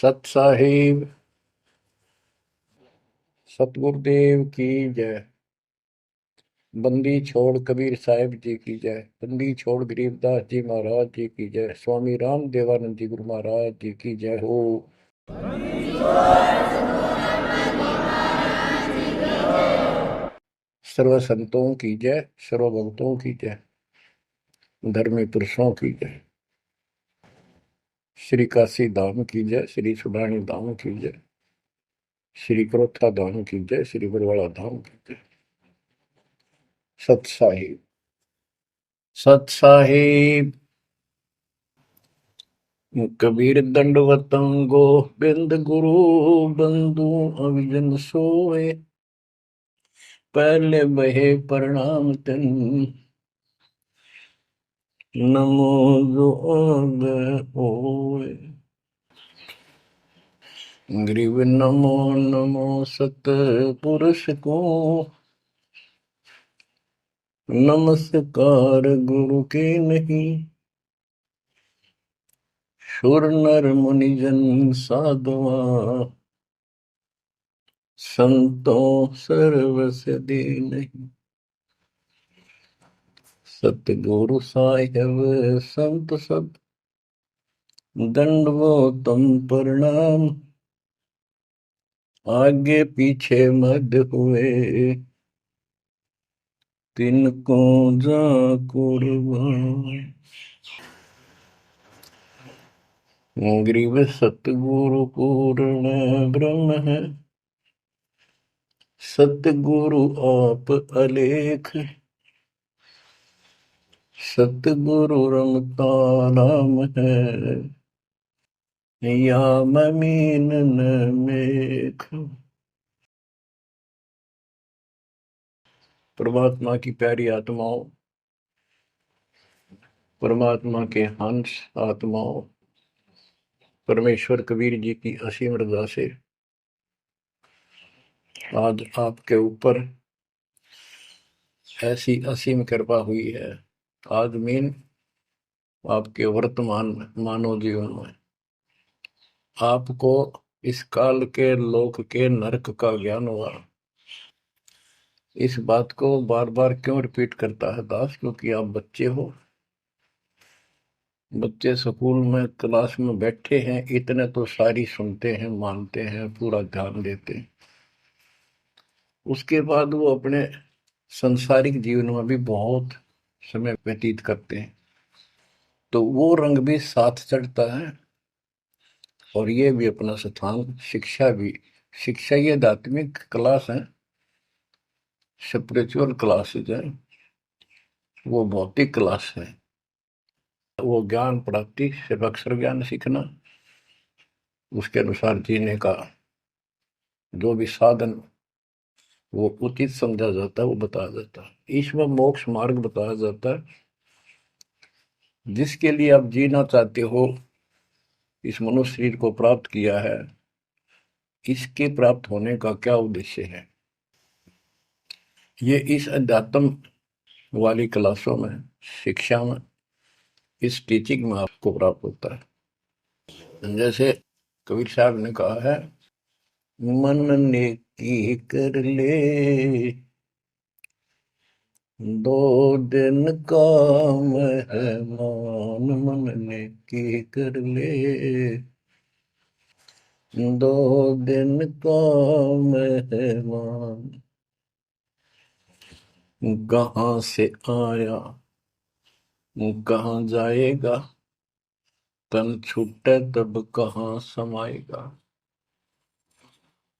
सत साहिब सतगुरुदेव की जय। बंदी छोड़ कबीर साहिब जी की जय। बंदी छोड़ गरीबदास जी महाराज जी की जय। स्वामी राम देवानंद जी गुरु महाराज जी की जय हो। सर्व संतों की जय, सर्व भक्तों की जय, धर्मी पुरुषों की जय। श्री काशी धाम की जय, श्री सुडानी धाम की जय, श्री क्रोथा धाम की जय, श्री बरवाड़ा धाम की जय। सत साहिब सत साहिब। कबीर दंडवतम गोबिंद गुरु बंधु अविजन सोए। पहले बहे प्रणाम तन नमो जोग होए। ग्रीव नमो नमो सत पुरुष को नमस्कार गुरु के नहीं। सुर नर मुनिजन साधुआ संतों सर्वस दे नहीं। सतगुरु साहिब संत सब दंडवतम प्रणाम। आगे पीछे मद हुए तिनको जा कुर्बान। ग्रीव सतगुरु पूर्ण ब्रह्म है, सतगुरु आप अलेख। सतगुरु रमता नाम है, या ममीन न मेख। परमात्मा की प्यारी आत्माओं, परमात्मा के हंस आत्माओं, परमेश्वर कबीर जी की असीम रजा से आज आपके ऊपर ऐसी असीम कृपा हुई है। आज मीन आपके वर्तमान मानव जीवन में आपको इस काल के लोक के नरक का ज्ञान हुआ। इस बात को बार बार क्यों रिपीट करता है दास? क्योंकि आप बच्चे हो। बच्चे स्कूल में क्लास में बैठे हैं, इतने तो सारी सुनते हैं, मानते हैं, पूरा ध्यान देते हैं। उसके बाद वो अपने संसारिक जीवन में भी बहुत समय व्यतीत करते हैं, तो वो रंग भी साथ चढ़ता है। और ये भी अपना स्थान, शिक्षा भी। शिक्षा ये आध्यात्मिक क्लास है, स्पिरिचुअल क्लासेज है, वो भौतिक क्लास है। वो ज्ञान प्राप्ति सिर्फ अक्षर ज्ञान सीखना, उसके अनुसार जीने का जो भी साधन वो उचित समझा जाता है वो बताया जाता है। ईश्वर मोक्ष मार्ग बताया जाता है, जिसके लिए आप जीना चाहते हो, इस मनुष्य शरीर को प्राप्त किया है, इसके प्राप्त होने का क्या उद्देश्य है, ये इस अध्यात्म वाली क्लासों में, शिक्षा में, इस टीचिंग में आपको प्राप्त होता है। जैसे कबीर साहब ने कहा है, मन ने की कर ले दो दिन का मेहमान। मन ने की कर ले दो दिन का मेहमान। कहाँ से आया कहाँ जाएगा, तन छूटे तब कहाँ समाएगा।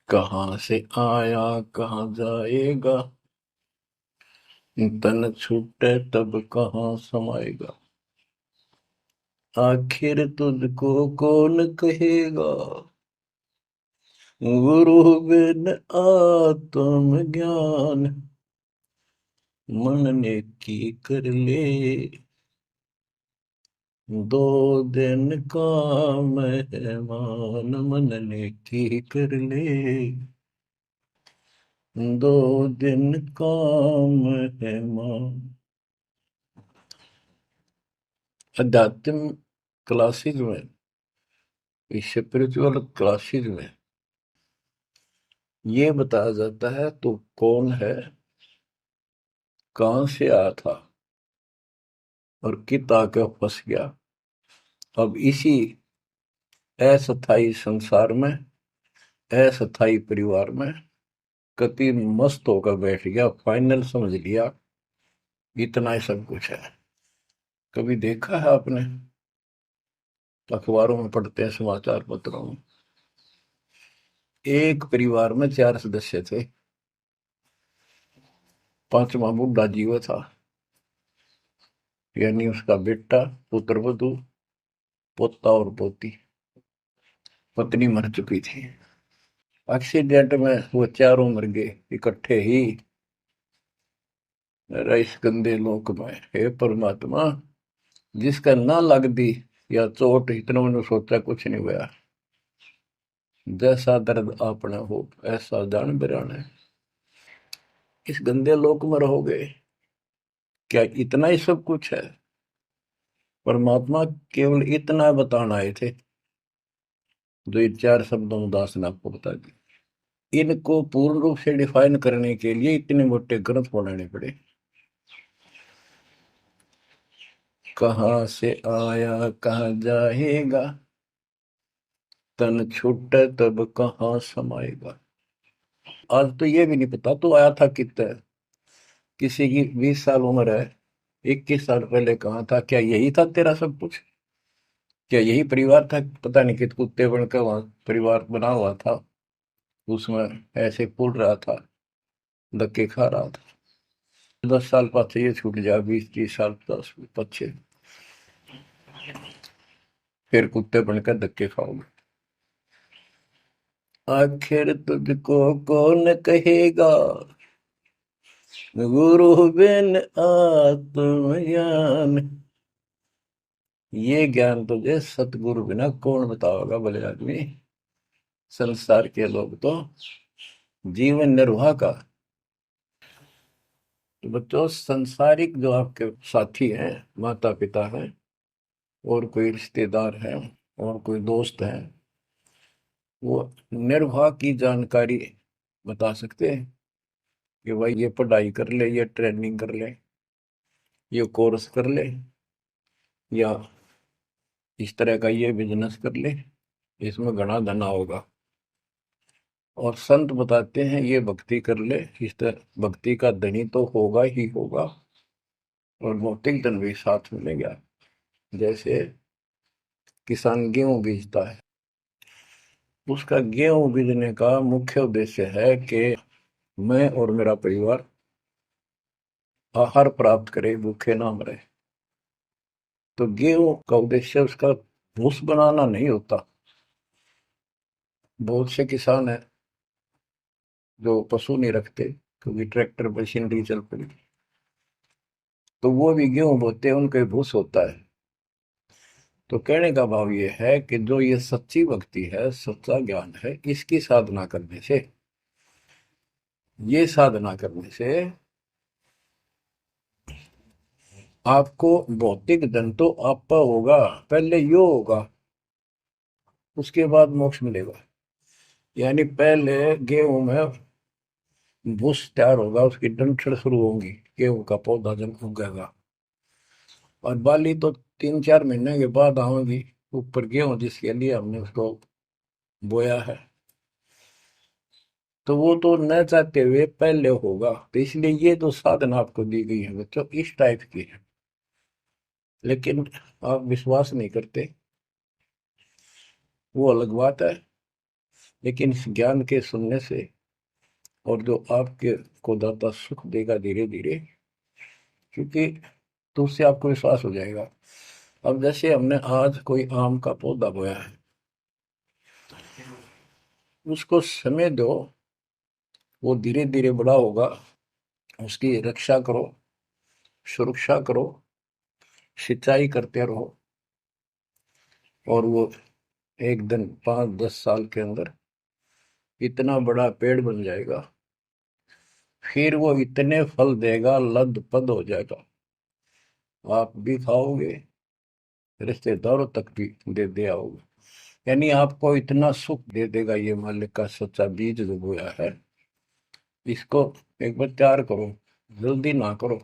कहाँ से आया कहाँ जाएगा, तन छूटे तब कहाँ समाएगा। आखिर तुझको कौन कहेगा, गुरु बिन आत्म ज्ञान। मन ने की कर ले दो दिन का मेहमान। मन ने की कर ले दो दिन का मेहमान। अध्यात्म क्लासेज में इस स्पिरिचुअल क्लासेस में ये बताया जाता है तो कौन है, कहां से आया था और कित आके फंस गया। अब इसी अस्थाई संसार में, अस्थाई परिवार में कति मस्त होकर बैठ गया, फाइनल समझ लिया इतना ही सब कुछ है। कभी देखा है आपने, अखबारों में पढ़ते हैं, समाचार पत्रों में, एक परिवार में 4 सदस्य थे, पांचवा बुढ़ा जीव था, यानी उसका बेटा, पुत्र वधू, पोता और पोती। पत्नी मर चुकी थी। एक्सीडेंट में वो चारों मर गए इकट्ठे ही। इस गंदे लोक में हे परमात्मा, जिसका ना लग दी या चोट, इतना मैंने सोचा कुछ नहीं हुआ। जैसा दर्द आपने हो ऐसा जान बिराने। इस गंदे लोक में रहोगे, क्या इतना ही सब कुछ है? परमात्मा केवल इतना बताना आए थे, जो ये 4 शब्दों में दास ने आपको बता दी। इनको पूर्ण रूप से डिफाइन करने के लिए इतने मोटे ग्रंथ बनाने पड़े। कहाँ से आया कहाँ जाएगा, तन छूटे तब कहाँ समाएगा। आज तो ये भी नहीं पता तो आया था कितना। किसी की 20 साल उम्र है, 21 साल पहले कहाँ था? क्या यही था तेरा सब कुछ? क्या यही परिवार था? पता नहीं कित कुत्ते बनकर वहां परिवार बना हुआ था, उसमें ऐसे फूल रहा था, धक्के खा रहा था। 10 साल पीछे ये छूट जाए, 20-30 साल 10 पीछे, फिर कुत्ते बनकर धक्के खाओगे। आखिर तुझको कौन कहेगा, गुरु बिन आत्मज्ञान। ये ज्ञान तुझे सतगुरु बिना कौन बताओगा भले आदमी। संसार के लोग तो जीवन निर्वाह का। तो बच्चों, संसारिक जो आपके साथी हैं, माता पिता हैं, और कोई रिश्तेदार हैं, और कोई दोस्त हैं, वो निर्वाह की जानकारी बता सकते हैं कि भाई ये पढ़ाई कर ले, ये ट्रेनिंग कर ले, ये कोर्स कर ले, या इस तरह का ये बिजनेस कर ले, इसमें घना धना होगा। और संत बताते हैं ये भक्ति कर ले, इस तरह भक्ति का धनी तो होगा ही होगा, और भौतिक धन भी साथ मिलेगा। जैसे किसान गेहूं बीजता है, उसका गेहूं बीजने का मुख्य उद्देश्य है कि मैं और मेरा परिवार आहार प्राप्त करे, भूखे ना मरे। तो गेहूं का उद्देश्य उसका भूस बनाना नहीं होता। बहुत से किसान हैं जो पशु नहीं रखते, क्योंकि ट्रैक्टर मशीनरी चल पड़ी, तो वो भी गेहूं बोते हैं, उनका भूस होता है। तो कहने का भाव ये है कि जो ये सच्ची भक्ति है, सच्चा ज्ञान है, इसकी साधना करने से, ये साधना करने से आपको भौतिक धन तो आपका होगा, पहले यो होगा, उसके बाद मोक्ष मिलेगा। यानी पहले गेहूं में भूस तैयार होगा, उसकी डंठल शुरू होंगी, गेहूं का पौधा जब उगेगा, और बाली तो 3-4 महीने के बाद आएगी ऊपर, गेहूं जिसके लिए हमने उसको बोया है। तो वो तो न चाहते हुए पहले होगा। तो इसलिए ये जो साधना आपको दी गई है बच्चों, इस टाइप की है। लेकिन आप विश्वास नहीं करते, वो अलग बात है। लेकिन इस ज्ञान के सुनने से, और जो आपके को दाता सुख देगा धीरे धीरे, क्योंकि तो उससे आपको विश्वास हो जाएगा। अब जैसे हमने आज कोई आम का पौधा बोया है, उसको समय दो, वो धीरे धीरे बड़ा होगा, उसकी रक्षा करो, सुरक्षा करो, सिंचाई करते रहो, और वो एक दिन 5-10 साल के अंदर इतना बड़ा पेड़ बन जाएगा। फिर वो इतने फल देगा, लद पद हो जाएगा, आप भी खाओगे, रिश्तेदारों तक भी दे आओगे। यानी आपको इतना सुख दे देगा ये मालिक का सच्चा बीज जो बोया है, इसको एक बार तैयार करो, जल्दी ना करो।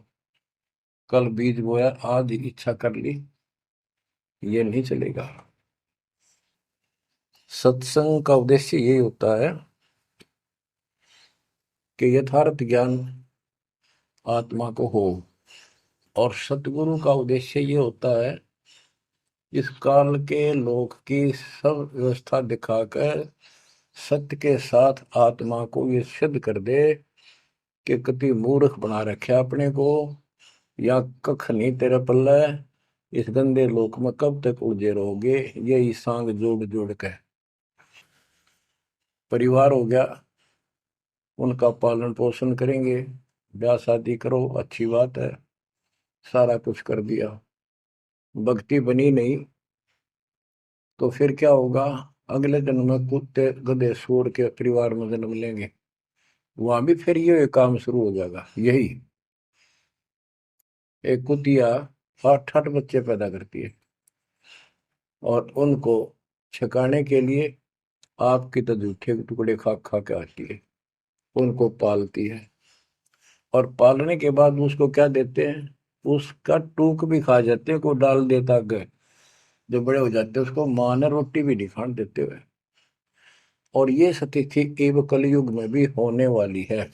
कल बीज बोया, आज इच्छा कर ली, ये नहीं चलेगा। सत्संग का उद्देश्य यही होता है कि यथार्थ ज्ञान आत्मा को हो, और सतगुरु का उद्देश्य ये होता है इस काल के लोक की सब व्यवस्था दिखाकर सत्य के साथ आत्मा को ये सिद्ध कर दे कि कति मूर्ख बना रखे अपने को, या कख नहीं तेरे पल्ले, इस गंदे लोक में कब तक उलझे रहोगे। यही सांग जोड़ जोड़ के परिवार हो गया, उनका पालन पोषण करेंगे, ब्याह शादी करो, अच्छी बात है, सारा कुछ कर दिया, भक्ति बनी नहीं तो फिर क्या होगा? अगले जन्म में कुत्ते गधे सूअर के परिवार में जन्म लेंगे, वहां भी फिर ये काम शुरू हो जाएगा। यही एक कुतिया 8-8 बच्चे पैदा करती है, और उनको छकाने के लिए आपकी तो जूठे के टुकड़े खा खा के आती है, उनको पालती है, और पालने के बाद उसको क्या देते हैं? उसका टूक भी खा जाते हैं, को डाल देता गए, जो बड़े हो जाते हैं उसको माँ ने रोटी भी नहीं खाने देते हुए। और ये स्थिति एवं कलयुग में भी होने वाली है।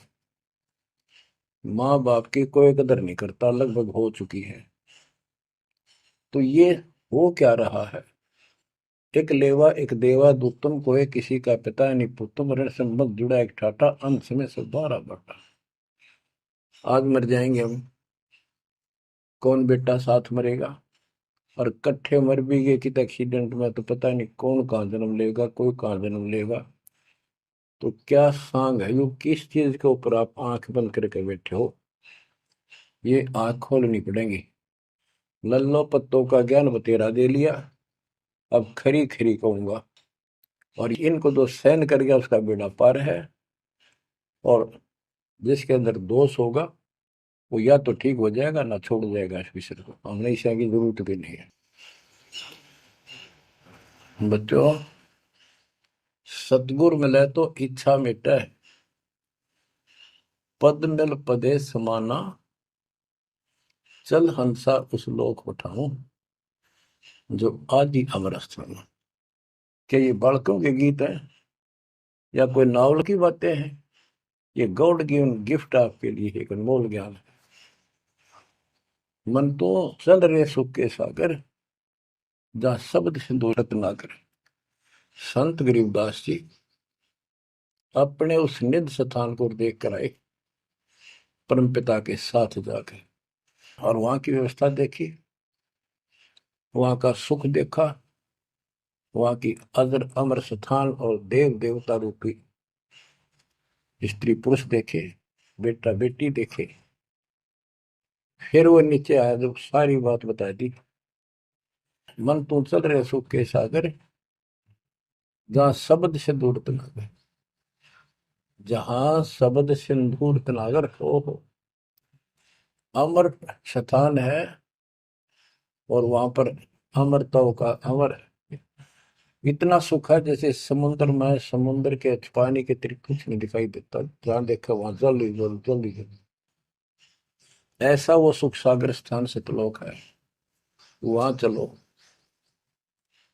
माँ बाप की कोई कदर नहीं करता, लगभग हो चुकी है। तो ये हो क्या रहा है? एक लेवा एक देवा दूतम को है, किसी का पिता नहीं पुतम, ऋण संबंध जुड़ा एक ठाटा, अंत में से 12 बटा। आज मर जाएंगे हम, कौन बेटा साथ मरेगा? और कट्ठे मर भी गए कित एक्सीडेंट में तो पता नहीं कौन कहाँ जन्म लेगा, कोई कहाँ जन्म लेगा। तो क्या सांग है यो, किस चीज के ऊपर आप आंख बंद करके बैठे हो? ये आंख खोलनी पड़ेगी। लल्लो पत्तों का ज्ञान बतेरा दे लिया, अब खरी खरी कहूंगा, और इनको जो सहन कर गया उसका बेड़ा पार है। और जिसके अंदर दोष होगा वो या तो ठीक हो जाएगा ना छोड़ जाएगा इस विषय को, हमने इसे की जरूरत भी नहीं है। बच्चों, सतगुर मिले तो इच्छा मिटे, पद मिल पदे समाना, चल हंसा उस लोक उठाऊं जो आदि अमर स्थान। क्या ये बालकों के गीत हैं या कोई नावल की बातें हैं? ये गॉड गिवन गिफ्ट आपके लिए एक अनमोल ज्ञान है। मन तो चल रहे सुख के सागर, जहाँ शब्द सिंधु रत्नाकर। संत गरीबदास जी अपने उस निध स्थान को देख कर आए, परमपिता के साथ जाकर, और वहां की व्यवस्था देखी, वहां का सुख देखा, वहां की अजर अमर स्थान और देव देवता रूपी स्त्री पुरुष देखे, बेटा बेटी देखे। फिर वो नीचे आया, जब सारी बात बता दी। मन तू चल रहे सुख के सागर, जहां शब्द से दूर तनागर, जहां शब्द सिंदूर तनागर हो, अमर स्थान है। और वहां पर अमरताओं का अमर इतना सुख है, जैसे समुद्र में समुद्र के पानी के अतिरिक्त कुछ नहीं दिखाई देता, जहां देखा वहां जल ही जल, जल ही जल। ऐसा वो सुख सागर स्थान सतलोक है, वहां चलो।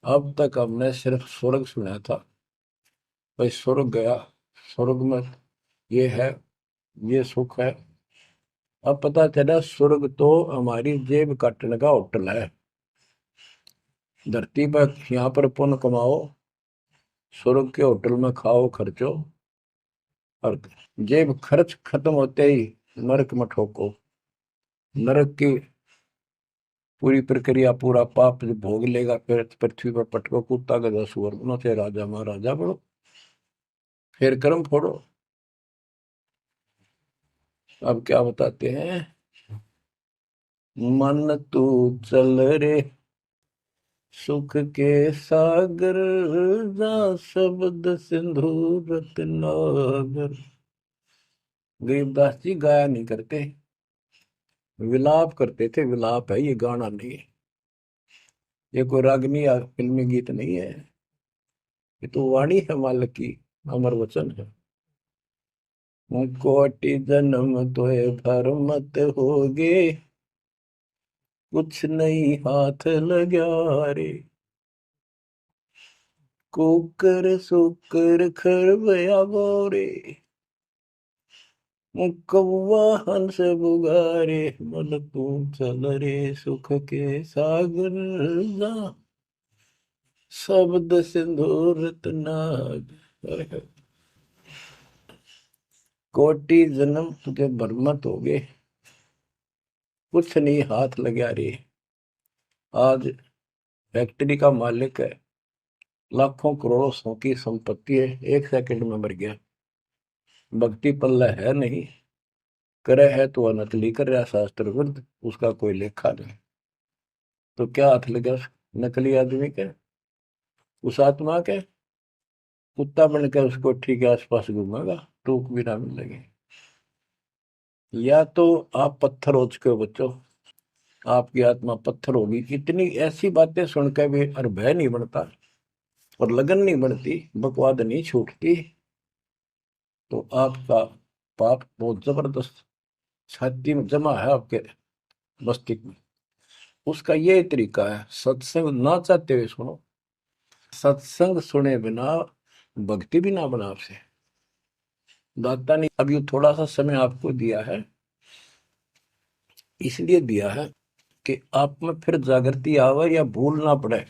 अब तक हमने सिर्फ स्वर्ग सुना था, भाई स्वर्ग गया, स्वर्ग में ये है, ये सुख है। अब पता चला स्वर्ग तो हमारी जेब काटने का होटल है। धरती पर यहाँ पर पुण्य कमाओ, स्वर्ग के होटल में खाओ खर्चो, और जेब खर्च खत्म होते ही नरक में ठोको। नरक की पूरी प्रक्रिया, पूरा पाप जो भोग लेगा, फिर पृथ्वी पर पटको, कुत्ता गधा सुअर बनो, चाहे राजा महाराजा बनो, फिर कर्म फोड़ो। अब क्या बताते हैं? मन तू चल रे सुख के सागर, जा शब्द सिंधु रत्नागर। गरीबदास जी गाया नहीं करते, विलाप करते थे। विलाप है, ये गाना नहीं है, ये कोई रागनी या फिल्मी गीत नहीं है। ये तो वाणी है मालिक की, अमर वचन है। कोटि जन्म तोय भर मत होगे, कुछ नहीं हाथ लगा रे। कुकर सुकर खरबया बोरे, कौवा हंस बुगारे, मन तू चल रे सुख के सागर जा, शब्द सिंदूर नाग। कोटि जन्म तुझे बरमत हो गए, कुछ नहीं हाथ लगा रे। आज फैक्ट्री का मालिक है, लाखों करोड़ों सौ की संपत्ति है, 1 सेकंड में मर गया। भक्ति पल्ला है नहीं, करे है तो नकली कर रहा शास्त्र विरुद्ध, उसका कोई लेखा नहीं। तो क्या हाथ लगा नकली आदमी के, उस आत्मा के? कुत्ता बन के उस कोठी के आसपास घूमेगा, टूक भी ना मिलेगी। या तो आप पत्थर हो चुके हो बच्चों, आपकी आत्मा पत्थर होगी। इतनी ऐसी बातें सुनकर भी और भय नहीं बनता और लगन नहीं बनती, बकवाद नहीं छूटती, तो आपका पाप बहुत जबरदस्त छाती में जमा है आपके मस्तिष्क में। उसका ये तरीका है, सत्संग ना चाहते हुए सुनो। सत्संग सुने बिना भक्ति भी ना बना आपसे। दाता ने अभी थोड़ा सा समय आपको दिया है, इसलिए दिया है कि आप में फिर जागृति आवे या भूल ना पड़े।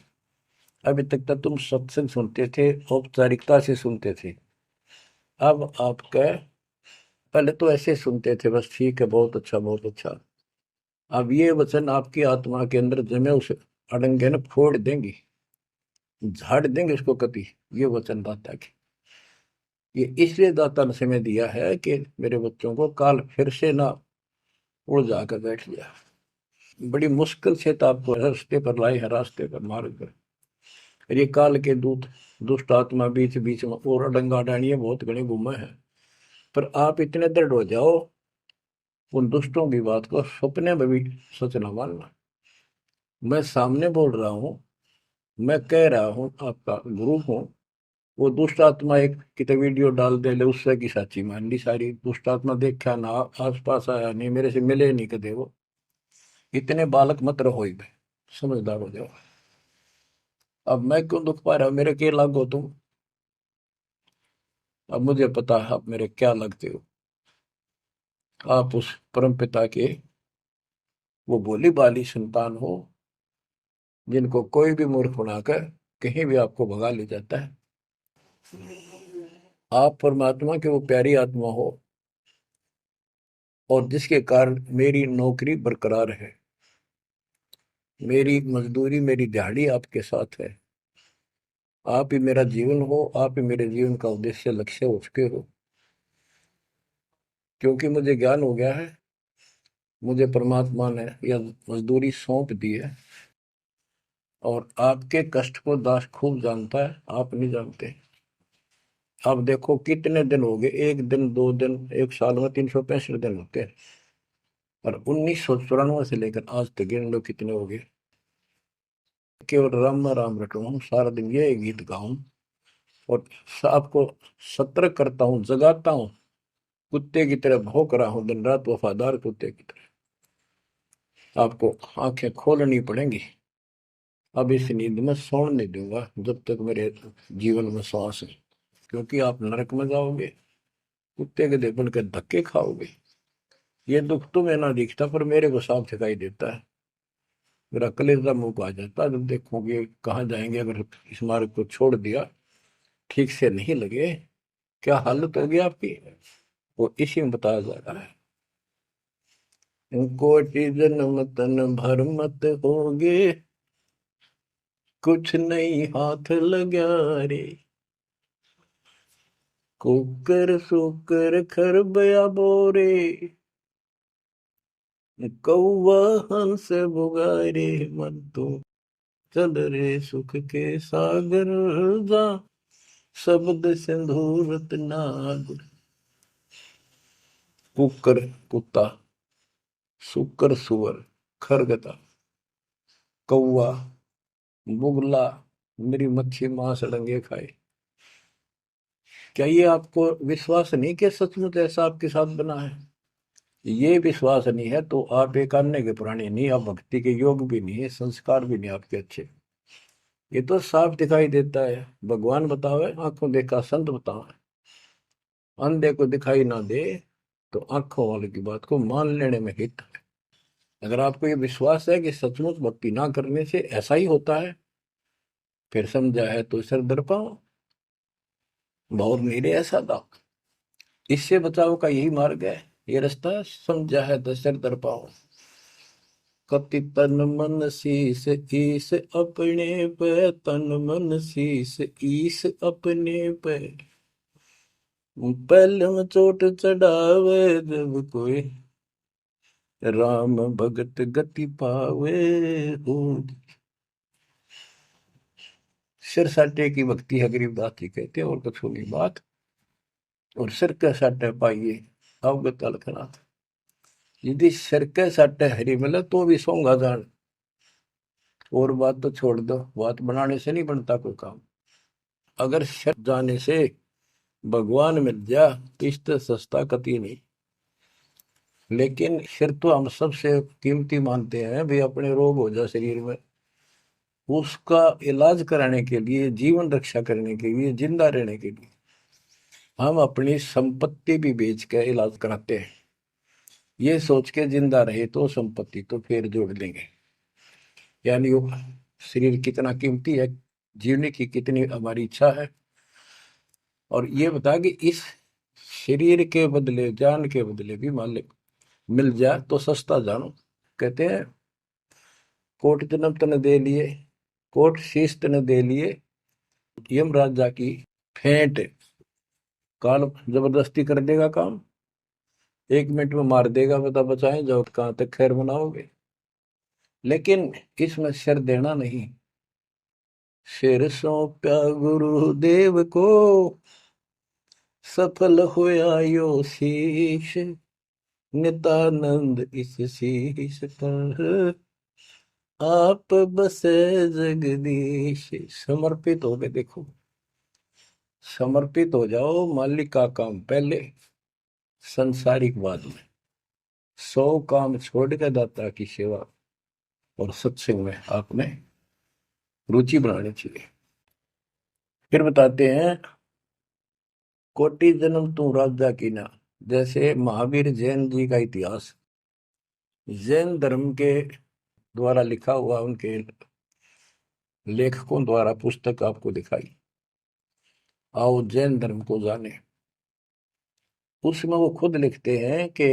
अभी तक तो तुम सत्संग सुनते थे, औपचारिकता से सुनते थे। अब आपका, पहले तो ऐसे सुनते थे बस, ठीक है, बहुत अच्छा बहुत अच्छा। अब ये वचन आपकी आत्मा के अंदर जमे, उसे अड़ंगे न फोड़ देंगी, झाड़ देंगे उसको कभी। ये वचन दाता की, ये इसलिए दाता ने समय दिया है कि मेरे बच्चों को काल फिर से ना उड़ जाकर बैठ गया। बड़ी मुश्किल से तो आपको रास्ते पर लाए है, रास्ते पर मार्ग पर। ये काल के दूत दुष्ट आत्मा बीच बीच में और अडंगा डाणिए बहुत घने घूमे हैं। पर आप इतने दृढ़ हो जाओ, उन दुष्टों की बात को सपने में भी सच न मानना। मैं सामने बोल रहा हूँ, मैं कह रहा हूँ, आपका गुरु हूँ। वो दुष्ट आत्मा एक कितने वीडियो डाल दे ले, उससे की साची मान ली सारी। दुष्ट आत्मा देखा ना, आस पास आया नहीं, मेरे से मिले नहीं कदे वो। इतने बालक मत रहो, ही समझदार हो जाओ। अब मैं क्यों दुख पा रहा हूँ, मेरे के लागो तुम। अब मुझे पता है आप मेरे क्या लगते हो। आप उस परम पिता के वो भोली बाली संतान हो, जिनको कोई भी मूर्ख बनाकर कहीं भी आपको भगा ले जाता है। आप परमात्मा के वो प्यारी आत्मा हो, और जिसके कारण मेरी नौकरी बरकरार है, मेरी मजदूरी, मेरी दिहाड़ी आपके साथ है। आप ही मेरा जीवन हो, आप ही मेरे जीवन का उद्देश्य लक्ष्य हो चुके हो। क्योंकि मुझे ज्ञान हो गया है, मुझे परमात्मा ने यह मजदूरी सौंप दी है। और आपके कष्ट को दास खूब जानता है, आप नहीं जानते। अब देखो कितने दिन हो गए, 1 दिन 2 दिन, 1 साल में 365 दिन होते हैं। और 1994 से लेकर आज तक गिन लो कितने हो गए। केवल राम राम रटूं हूँ, सारा दिन ये गीत गाऊं और आपको सतर्क करता हूँ, जगाता हूँ। कुत्ते की तरह भौंक रहा हूँ दिन रात, वफादार कुत्ते की तरह। आपको आंखें खोलनी पड़ेंगी। अब इस नींद में सोने नहीं दूंगा जब तक मेरे जीवन में श्वास है। क्योंकि आप नरक में जाओगे, कुत्ते के देखने के धक्के खाओगे। ये दुख तुम्हें ना दिखता, पर मेरे को साफ दिखाई देता है। मेरा कलेजा मुंह को आ जाता है जब देखोगे कहाँ जाएंगे अगर इस मार्ग को छोड़ दिया, ठीक से नहीं लगे, क्या हालत होगी आपकी। वो इसी में बताया जा रहा है। कोटि जन्म तन भर मत होगे, कुछ नहीं हाथ लगा रे। कुकर सुकर खरबया बोरे, कौवा हंस बुगारे, मन तो चल रे सुख के सागर जा, शब्द सिंधूरत नाग। कुकर कुत्ता, सुकर सुअर, खरगता, कौवा, बुगला, मेरी मच्छी मांस अड़ंगे खाए। क्या ये आपको विश्वास नहीं कि सचमुच ऐसा आपके साथ बना है? ये विश्वास नहीं है तो आप एक अन्य के प्राणी नहीं, आप भक्ति के योग भी नहीं है, संस्कार भी नहीं आपके अच्छे। ये तो साफ दिखाई देता है। भगवान बताओ, आंखों देखा संत बताओ, अंधे को दिखाई ना दे तो आंखों वाले की बात को मान लेने में हित है। अगर आपको ये विश्वास है कि सचमुच भक्ति ना करने से ऐसा ही होता है, फिर समझा है तो सिर दर पाओ, बहुत मेरे ऐसा था। इससे बचाव का यही मार्ग है, ये रास्ता, समझा है तो सिर दर पाओ। कति तन मन शीस ईस अपने पे, तन मन शीस ईस अपने पे, पहले में चोट चढ़ावे जब कोई, राम भगत गति पावे हो। सिर साटे की भक्ति है गरीबदास जी कहते हैं, और कुछ होगी बात। और सिर के साटे पाइए अवगत अलखनाथ। यदि सिर के साटे हरी मिले तो भी सोंगा जान, और बात तो छोड़ दो, बात बनाने से नहीं बनता कोई काम। अगर सिर जाने से भगवान मिल जा तो इससे सस्ता कति नहीं। लेकिन सिर तो हम सबसे कीमती मानते हैं भाई, अपने रोग हो जाए शरीर में, उसका इलाज कराने के लिए, जीवन रक्षा करने के लिए, जिंदा रहने के लिए हम अपनी संपत्ति भी बेच के इलाज कराते हैं। ये सोच के जिंदा रहे तो संपत्ति तो फिर जोड़ देंगे। यानी वो शरीर कितना कीमती है, जीने की कितनी हमारी इच्छा है। और ये बता कि इस शरीर के बदले, जान के बदले भी मालिक मिल जाए तो सस्ता जानो। कहते हैं कोट जन्म तन दे लिए, कोट शीश तन दे लिए, यम राजा की फेंट, काल जबरदस्ती कर देगा काम, 1 मिनट में मार देगा, बता बचाएं जाओ कहां तक खैर मनाओगे। लेकिन इसमें सिर देना नहीं, सिर सौंपा गुरुदेव को, सफल होया यो शीश, नित्यानंद इस शीश पर आप बसे जगदीश। समर्पित हो गए, देखो समर्पित हो जाओ, मालिक का काम पहले, संसारिक बाद में। 100 काम छोड़ के दाता की सेवा और सत्संग में आपने रुचि बनानी चाहिए। फिर बताते हैं, कोटि जन्म तू राजा की ना। जैसे महावीर जैन जी का इतिहास जैन धर्म के द्वारा लिखा हुआ, उनके लेखकों द्वारा पुस्तक आपको दिखाई, आओ जैन धर्म को जाने। उसमें वो खुद लिखते हैं कि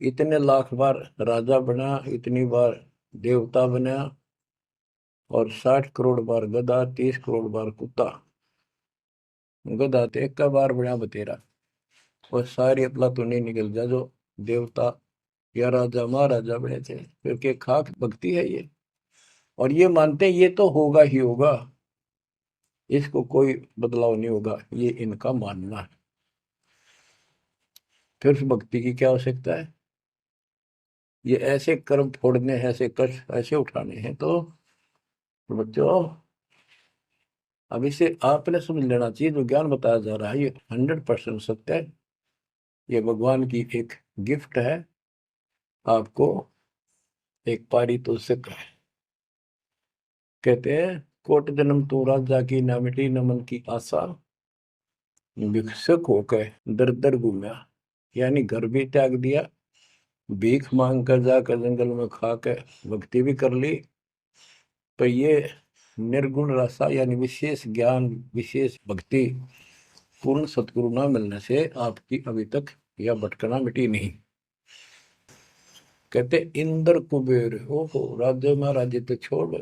इतने लाख बार राजा बना, इतनी बार देवता बना, और 60 करोड़ बार गधा, 30 करोड़ बार कुत्ता। गधा तो एक का बार बना बतेरा, और सारी अपला तो नहीं निकल जा जो देवता या राजा महाराजा बने थे, क्योंकि खाक भक्ति है ये। और ये मानते हैं ये तो होगा ही होगा, इसको कोई बदलाव नहीं होगा, ये इनका मानना है। फिर उस भक्ति की क्या आवश्यकता है? ये ऐसे कर्म फोड़ने हैं, ऐसे कष्ट ऐसे उठाने हैं, तो बच्चों अब इसे आपने समझ लेना चाहिए, जो ज्ञान बताया जा रहा है ये 100% सत्य है। ये भगवान की एक गिफ्ट है आपको, एक पारितोषिक है। कहते हैं कोट जन्म तू राजा की, ना मिटी न मन की आशा, भिक्षुक होकर दर दर घूमा। यानी घर भी त्याग दिया, भीख मांग कर जाकर जंगल में खा कर भक्ति भी कर ली, पर ये निर्गुण रसा यानी विशेष ज्ञान, विशेष भक्ति, पूर्ण सतगुरु न मिलने से आपकी अभी तक यह भटकना मिटी नहीं। कहते इंद्र कुबेर, ओहो राज्य महाराज तो छोड़,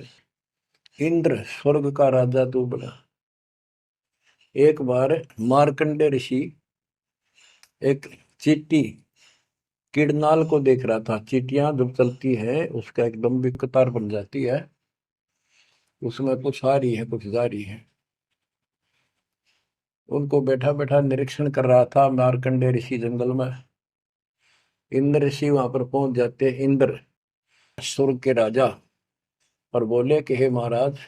इंद्र स्वर्ग का राजा तू बना। एक बार मार्कंडे ऋषि एक चींटी किड़नाल को देख रहा था। चींटियां जब चलती है उसका एक लंबी कतार बन जाती है, उसमें कुछ आ रही है कुछ जा रही है। उनको बैठा बैठा निरीक्षण कर रहा था मार्कंडे ऋषि जंगल में। इंद्र ऋषि वहां पर पहुंच जाते, इंद्र स्वर्ग के राजा, और बोले कि हे महाराज,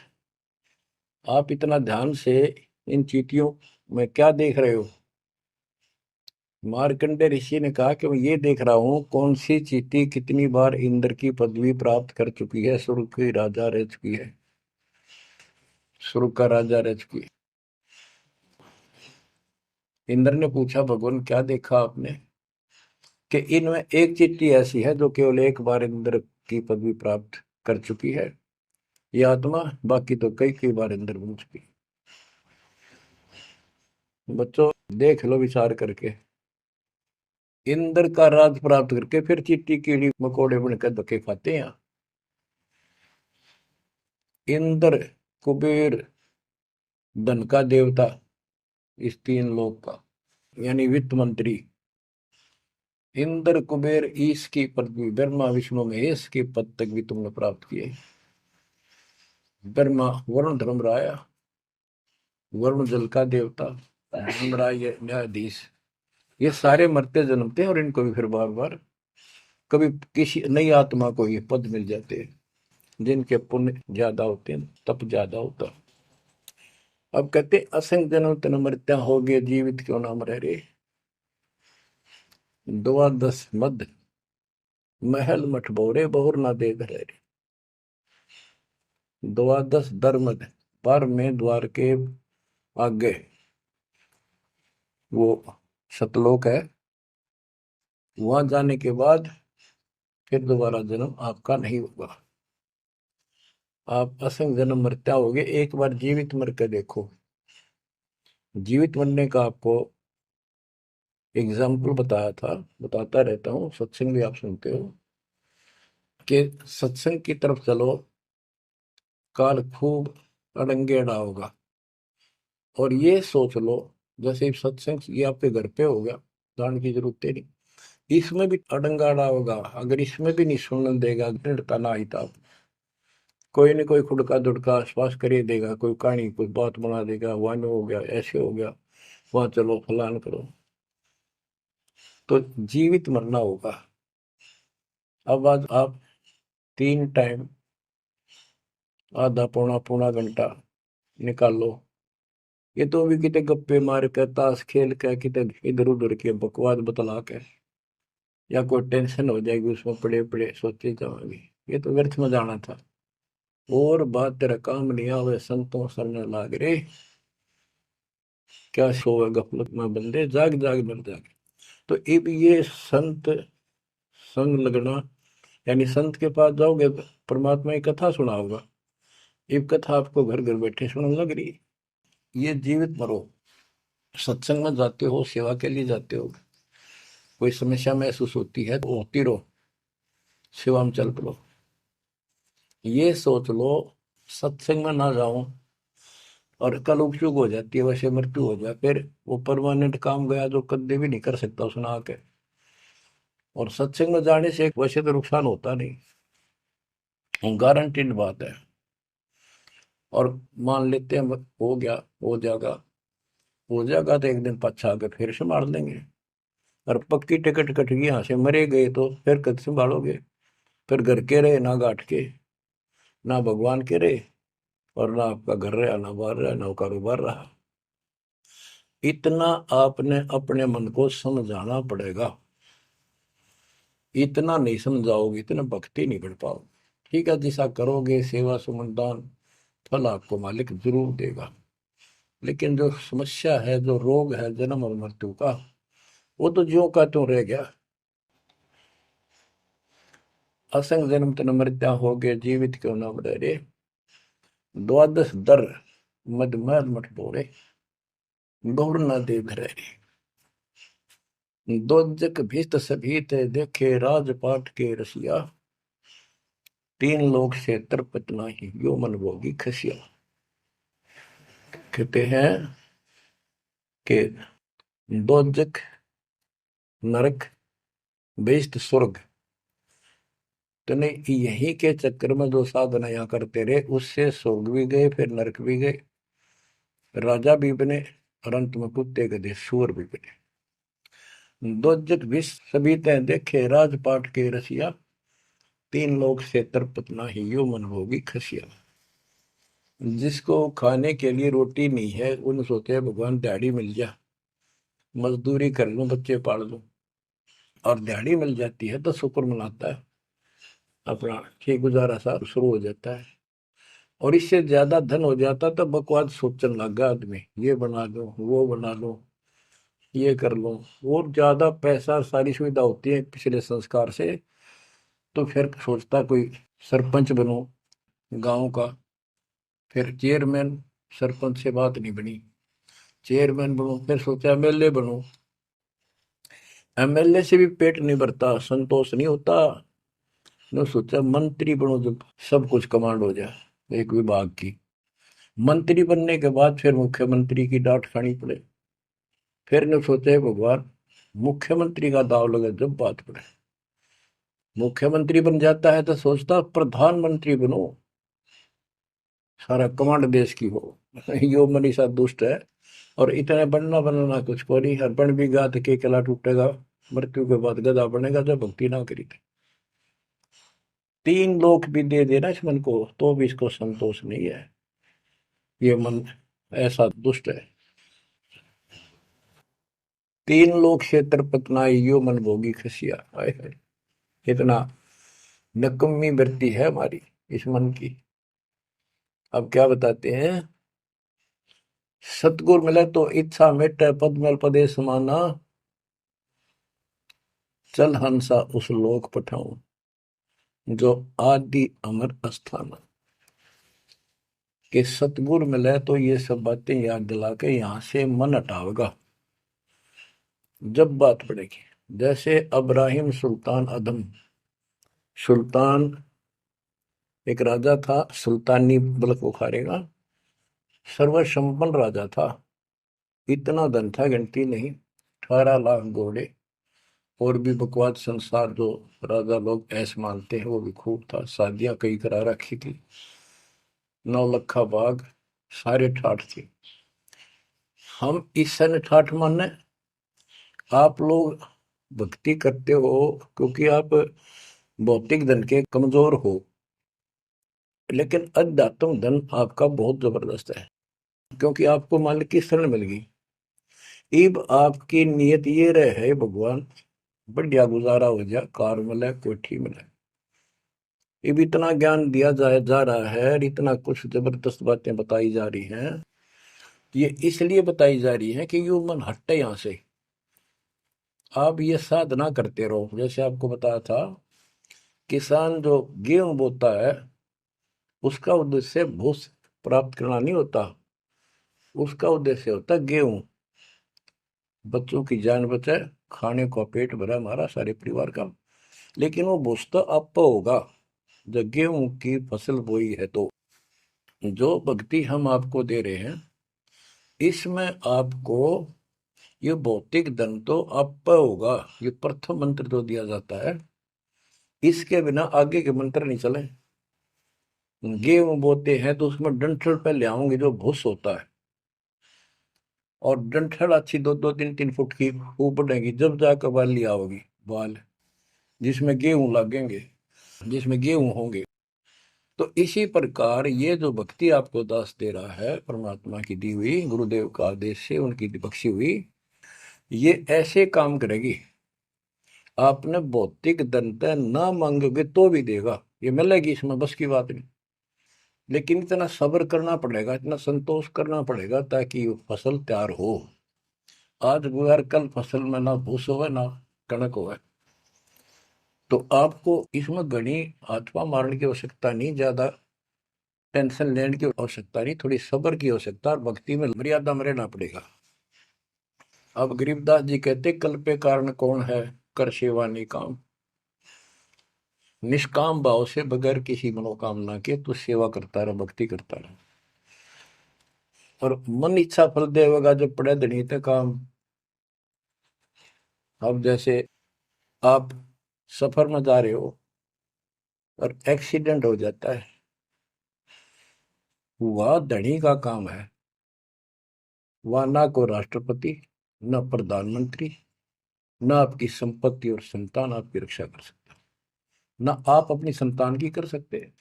आप इतना ध्यान से इन चींटियों मैं क्या देख रहे हो? मार्कंडे ऋषि ने कहा कि मैं ये देख रहा हूँ कौन सी चींटी कितनी बार इंद्र की पदवी प्राप्त कर चुकी है, स्वर्ग की राजा रह चुकी है, स्वर्ग का राजा रह चुकी है। इंद्र ने पूछा, भगवान क्या देखा आपने? कि इनमें एक चींटी ऐसी है जो केवल एक बार इंद्र की पदवी प्राप्त कर चुकी है, ये आत्मा, बाकी तो कई कई बार इंद्र बन चुकी है। बच्चों देख लो विचार करके, इंद्र का राज प्राप्त करके फिर चींटी कीड़ी मकोड़े बनकर धक्के खाते हैं। इंद्र, कुबेर, धन का देवता, इस तीन लोक का, यानी वित्त मंत्री, इंद्र कुबेर ईश की पदवी, ब्रह्मा विष्णु महेश के पद तक भी तुमने प्राप्त किए। ब्रह्मा वरुण धर्मराय, वरुण जल का देवता, धर्मराय न्यायाधीश, ये सारे मरते जन्मते हैं और इनको भी फिर बार बार कभी किसी नई आत्मा को ये पद मिल जाते हैं जिनके पुण्य ज्यादा होते हैं, तप ज्यादा होता। अब कहते असंग जन्म तन मृत्या हो गए, जीवित क्यों नाम रह रे। द्वादश मद महल मठ बोरे, बहुर ना दे घरे। द्वादश दरमद, पर में द्वार के आगे वो सतलोक है, वहां जाने के बाद फिर दोबारा जन्म आपका नहीं होगा। आप असंग जन्म मरता होगे, एक बार जीवित मर के देखो। जीवित मरने का आपको एग्जाम्पल बताया था, बताता रहता हूँ, सत्संग भी आप सुनते हो, कि सत्संग की तरफ चलो, काल खूब अड़ंगेड़ा होगा। और ये सोच लो जैसे सत्संग ये आपके घर पे हो गया, जान की जरूरत है नहीं, इसमें भी अड़ंगाड़ा होगा। अगर इसमें भी नहीं सुनने देगा, दृढ़ता ना आई तो कोई न कोई खुड़का दुड़का आसपास कर ही देगा, कोई कहानी कोई बात बना देगा, वहां हो गया, ऐसे हो गया, वहां चलो फलान करो। तो जीवित मरना होगा। अब आज आप 3 टाइम आधा पौना पौना घंटा निकालो, ये तो भी कितने गप्पे मार के, ताश खेल के, कितने इधर उधर के बकवास बतला के, या कोई टेंशन हो जाएगी उसमें पड़े पड़े सोचे जाओगे, ये तो व्यर्थ में जाना था। और बात तेरा काम नहीं आवे, संतों सरने लाग रे, क्या सोए गफलत में बंदे, जाग जाग मर जागे। तो अब ये संत संग लगना, यानी संत के पास जाओगे, परमात्मा की कथा सुना होगा, ये कथा आपको घर घर बैठे सुनने लग रही है। ये जीवित मरो, सत्संग में जाते हो, सेवा के लिए जाते हो, कोई समस्या महसूस होती है तो होती रहो, सेवा में चल पड़ो। ये सोच लो सत्संग में ना जाऊं और कल उपचुक हो जाती है, वैसे मृत्यु हो जाए, फिर वो परमानेंट काम गया जो कभी भी नहीं कर सकता सुना के। और सत्संग में जाने से वैसे तो नुकसान होता नहीं, गारंटीड बात है। और मान लेते हैं हो गया, हो जाएगा तो एक दिन पछा के फिर संभाल लेंगे। और पक्की टिकट कट गई, यहाँ से मरे गए तो फिर कद संभालोगे? फिर घर के रहे ना घाट के, ना भगवान के रहे, और ना आपका घर रहा, ना बाहर रहा, ना कारोबार रहा। इतना आपने अपने मन को समझाना पड़ेगा। इतना नहीं समझाओगे, इतना भक्ति नहीं कर पाओगे। ठीक है, जैसा करोगे सेवा सुमन दान, फल आपको मालिक जरूर देगा। लेकिन जो समस्या है, जो रोग है जन्म और मृत्यु का, वो तो ज्यों का त्यों रह गया। असंग जन्म तन मृत्या हो गए, जीवित क्यों न मरे रे। द्वादश दर मदमहल मठ बोरे, गौर न दे घरे। दोजक भीत सभीत देखे, राजपाट के रसिया, तीन लोग से तरपत नाही, यो मन भोगी खसिया। कहते हैं कि दोजक नरक, बेइष्ट स्वर्ग, तो नहीं यही के चक्कर में जो साधना यहाँ करते रहे, उससे स्वर्ग भी गए, फिर नरक भी गए, राजा भी बने, और अंत में कुत्ते गधे सूअर भी बने। दोजक विष सभी तय देखे, राजपाट के रसिया, तीन लोग से तरपत नाही, यो मन भोगी खसिया। जिसको खाने के लिए रोटी नहीं है उन सोचते हैं भगवान दिहाड़ी मिल जा, मजदूरी कर लूं, बच्चे पाल लूं। और दिहाड़ी मिल जाती है तो शुक्र मनाता है, अपना ठीक गुजारा सा शुरू हो जाता है। और इससे ज्यादा धन हो जाता तो बकवास सोचने लगा आदमी, ये बना लो, वो बना लो, ये कर लो। और ज्यादा पैसा सारी सुविधा होती है पिछले संस्कार से, तो फिर सोचता कोई सरपंच बनो गांव का। फिर चेयरमैन, सरपंच से बात नहीं बनी, चेयरमैन बनो, फिर सोचा एमएलए बनो। एमएलए से भी पेट नहीं भरता, संतोष नहीं होता। ने सोचा मंत्री बनो, जब सब कुछ कमांड हो जाए एक विभाग की। मंत्री बनने के बाद फिर मुख्यमंत्री की डांट खानी पड़े। फिर ने सोचा "हे भगवान, मुख्यमंत्री का दाव लगे जब बात पड़े"। मुख्यमंत्री बन जाता है तो सोचता प्रधानमंत्री बनो, सारा कमांड देश की हो। यो मनीषा दुष्ट है। और इतने बनना बनना कुछ को नहीं, हर बन भी गा तो के किला टूटेगा, मृत्यु के बाद गधा बनेगा जब भक्ति ना करी थी। 3 लोक भी दे देना इस मन को तो भी इसको संतोष नहीं है। ये मन ऐसा दुष्ट है। 3 लोक क्षेत्र पतनाई, यो मन भोगी खसिया। हाय हाय, इतना नकम्मी वृत्ति है हमारी इस मन की। अब क्या बताते हैं, सतगुर मिले तो इच्छा मिटे, पद में पदे समाना, चल हंसा उस लोक पठाऊं, जो आदि अमर अस्थान। कि सतगुर मिले तो ये सब बातें याद दिला के यहां से मन हटावेगा जब बात पड़ेगी। जैसे अब्राहिम सुल्तान अदम, सुल्तान एक राजा था, सुल्तानी मुल्क उखाड़ेगा, सर्वसंपन्न राजा था। इतना धन था गिनती नहीं, 18 लाख घोड़े और भी बकवास संसार जो राजा लोग ऐसे मानते हैं वो भी खूब था। शादियां कई करा रखी थी, 9 लखा बाग, सारे ठाठ थी। हम इस सन ठाठ माने, आप लोग भक्ति करते हो क्योंकि आप भौतिक धन के कमजोर हो, लेकिन अध्यात्म धन आपका बहुत जबरदस्त है, क्योंकि आपको मालिक की शरण मिल गई। इब आपकी नियत ये रहे भगवान बढ़िया गुजारा हो जाए, कार मिले, कोठी मिले। अब इतना ज्ञान दिया जा रहा है और इतना कुछ जबरदस्त बातें बताई जा रही हैं। ये इसलिए बताई जा रही है कि यू मन हटे यहां से। आप ये साधना करते रहो। जैसे आपको बताया था, किसान जो गेहूं बोता है उसका उद्देश्य भूस प्राप्त करना नहीं होता, उसका उद्देश्य होता है गेहूं। बच्चों की जान बचे, खाने का पेट भरा हमारा सारे परिवार का। लेकिन वो भूस तो आप होगा जब गेहूं की फसल बोई है। तो जो भक्ति हम आपको दे रहे हैं इसमें आपको ये भौतिक धन तो आप होगा। ये प्रथम मंत्र जो दिया जाता है, इसके बिना आगे के मंत्र नहीं चले। गेहूं बोते हैं तो उसमें डंठल पहले आओगे जो भूस होता है, और डंठल अच्छी 2-2, 3-3 फुट की वो बढ़ेगी, जब जाकर बाली आओगी, बाल जिसमें गेहूं लगेंगे, जिसमें गेहूं होंगे। तो इसी प्रकार ये जो भक्ति आपको दास दे रहा है, परमात्मा की दी हुई, गुरुदेव का आदेश से उनकी बख्शी हुई, ये ऐसे काम करेगी। आपने भौतिक धनता ना मांगोगे तो भी देगा, ये मिलेगी, इसमें बस की बात नहीं। लेकिन इतना सब्र करना पड़ेगा, इतना संतोष करना पड़ेगा ताकि वो फसल तैयार हो। आज गुआर कल फसल में ना भूस होवे ना कणक होवे। तो आपको इसमें घनी आत्मा मारने की आवश्यकता नहीं, ज्यादा टेंशन लेने की आवश्यकता नहीं, थोड़ी सब्र की आवश्यकता, और भक्ति में मर्यादा में रहना पड़ेगा। अब गरीबदास जी कहते कल पे कारण कौन है, कर सेवा नहीं काम। निष्काम भाव से बगैर किसी मनोकामना के तू सेवा करता रहे, भक्ति करता रहे, और मन इच्छा फल देगा जब पड़े धनी ते काम। अब जैसे आप सफर में जा रहे हो और एक्सीडेंट हो जाता है, वह धनी का काम है। वह ना को राष्ट्रपति, न प्रधानमंत्री, न आपकी संपत्ति और संतान आपकी रक्षा कर सकता, न आप अपनी संतान की कर सकते हैं।